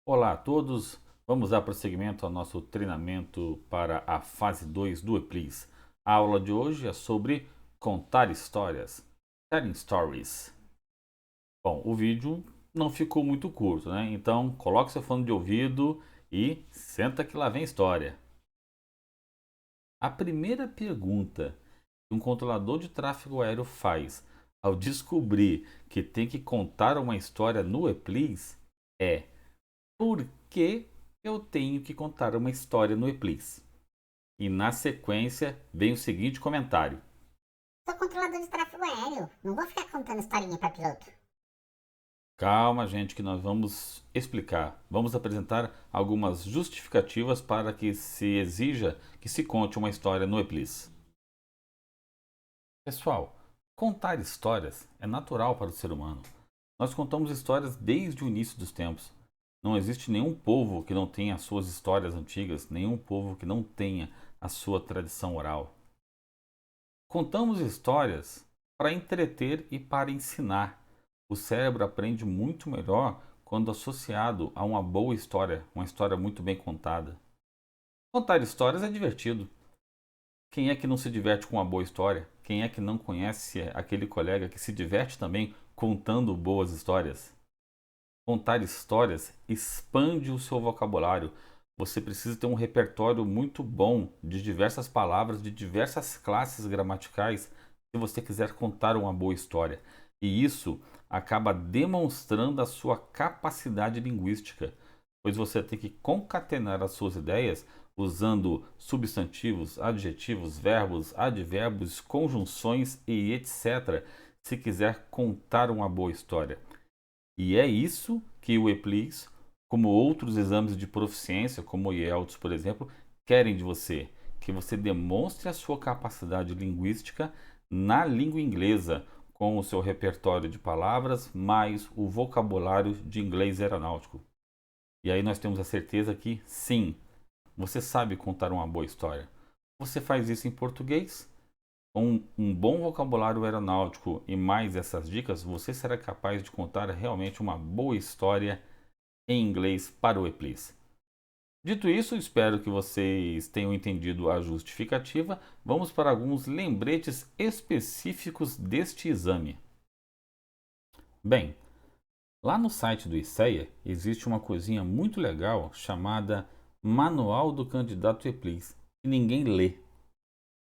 Olá a todos, vamos dar prosseguimento ao nosso treinamento para a fase 2 do Eplis. A aula de hoje é sobre contar histórias, telling stories. Bom, o vídeo não ficou muito curto, né? Então coloque seu fone de ouvido e senta que lá vem história. A primeira pergunta que um controlador de tráfego aéreo faz ao descobrir que tem que contar uma história no Eplis é: por que eu tenho que contar uma história no Eplis? E na sequência vem o seguinte comentário. Sou controlador de tráfego aéreo. Não vou ficar contando historinha para piloto. Calma, gente, que nós vamos explicar. Vamos apresentar algumas justificativas para que se exija que se conte uma história no Eplis. Pessoal, contar histórias é natural para o ser humano. Nós contamos histórias desde o início dos tempos. Não existe nenhum povo que não tenha as suas histórias antigas, nenhum povo que não tenha a sua tradição oral. Contamos histórias para entreter e para ensinar. O cérebro aprende muito melhor quando associado a uma boa história, uma história muito bem contada. Contar histórias é divertido. Quem é que não se diverte com uma boa história? Quem é que não conhece aquele colega que se diverte também contando boas histórias? Contar histórias expande o seu vocabulário. Você precisa ter um repertório muito bom de diversas palavras, de diversas classes gramaticais, se você quiser contar uma boa história. E isso acaba demonstrando a sua capacidade linguística, pois você tem que concatenar as suas ideias usando substantivos, adjetivos, verbos, advérbios, conjunções e etc., se quiser contar uma boa história. E é isso que o EPLIS, como outros exames de proficiência, como o IELTS, por exemplo, querem de você, que você demonstre a sua capacidade linguística na língua inglesa, com o seu repertório de palavras, mais o vocabulário de inglês aeronáutico. E aí nós temos a certeza que, sim, você sabe contar uma boa história. Você faz isso em português, com um bom vocabulário aeronáutico e mais essas dicas, você será capaz de contar realmente uma boa história em inglês para o Eplis. Dito isso, espero que vocês tenham entendido a justificativa. Vamos para alguns lembretes específicos deste exame. Bem, lá no site do ICEA existe uma coisinha muito legal chamada Manual do Candidato Eplis, que ninguém lê.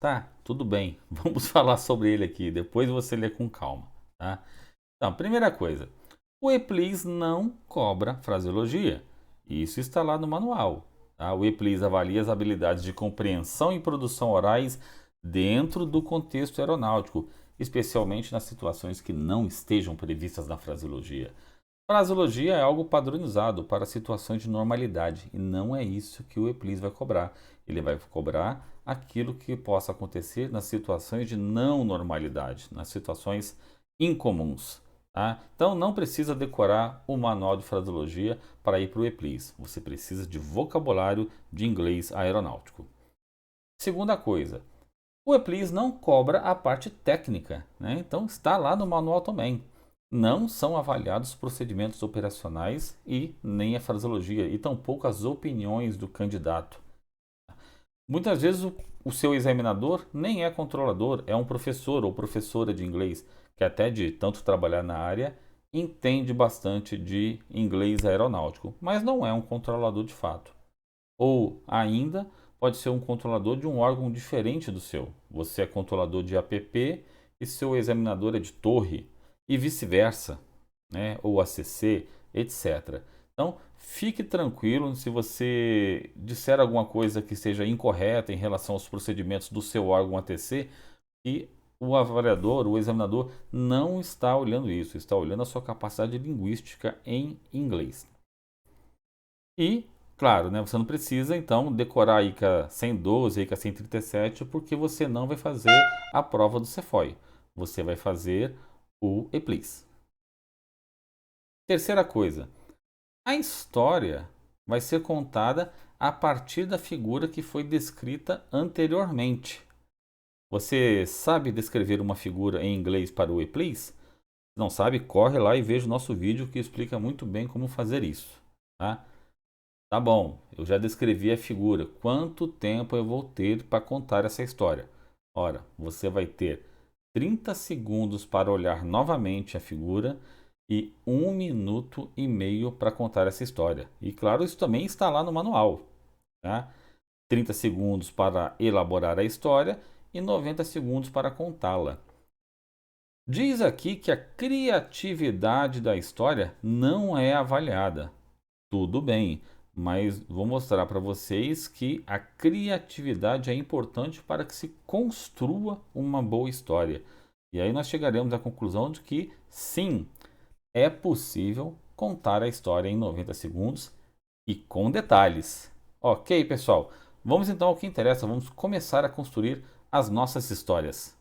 Tá, tudo bem. Vamos falar sobre ele aqui. Depois você lê com calma, tá? Então, primeira coisa, o Eplis não cobra fraseologia. Isso está lá no manual. Tá? O Eplis avalia as habilidades de compreensão e produção orais dentro do contexto aeronáutico, especialmente nas situações que não estejam previstas na fraseologia. Fraseologia é algo padronizado para situações de normalidade e não é isso que o Eplis vai cobrar. Ele vai cobrar aquilo que possa acontecer nas situações de não normalidade, nas situações incomuns. Tá? Então não precisa decorar o manual de fraseologia para ir para o Eplis. Você precisa de vocabulário de inglês aeronáutico. Segunda coisa, o Eplis não cobra a parte técnica, né? Então está lá no manual também. Não são avaliados procedimentos operacionais e nem a fraseologia, e tampouco as opiniões do candidato. Muitas vezes o seu examinador nem é controlador, é um professor ou professora de inglês, que até de tanto trabalhar na área entende bastante de inglês aeronáutico, mas não é um controlador de fato. Ou ainda pode ser um controlador de um órgão diferente do seu. Você é controlador de APP e seu examinador é de torre, e vice-versa, né? Ou ACC, etc. Então, fique tranquilo se você disser alguma coisa que seja incorreta em relação aos procedimentos do seu órgão ATC e o avaliador, o examinador, não está olhando isso, está olhando a sua capacidade linguística em inglês. E, claro, né, você não precisa então decorar a ICA 112, a ICA 137, porque você não vai fazer a prova do CEFOI. Você vai fazer o EPLIS. Terceira coisa, a história vai ser contada a partir da figura que foi descrita anteriormente. Você sabe descrever uma figura em inglês para o EPLIS? Se não sabe, corre lá e veja o nosso vídeo que explica muito bem como fazer isso. Tá? Tá bom, eu já descrevi a figura. Quanto tempo eu vou ter para contar essa história? Ora, você vai ter 30 segundos para olhar novamente a figura e 1 minuto e meio para contar essa história. E claro, isso também está lá no manual, tá? 30 segundos para elaborar a história e 90 segundos para contá-la. Diz aqui que a criatividade da história não é avaliada. Tudo bem, mas vou mostrar para vocês que a criatividade é importante para que se construa uma boa história. E aí nós chegaremos à conclusão de que sim, é possível contar a história em 90 segundos e com detalhes. Ok, pessoal? Vamos então ao que interessa, vamos começar a construir as nossas histórias.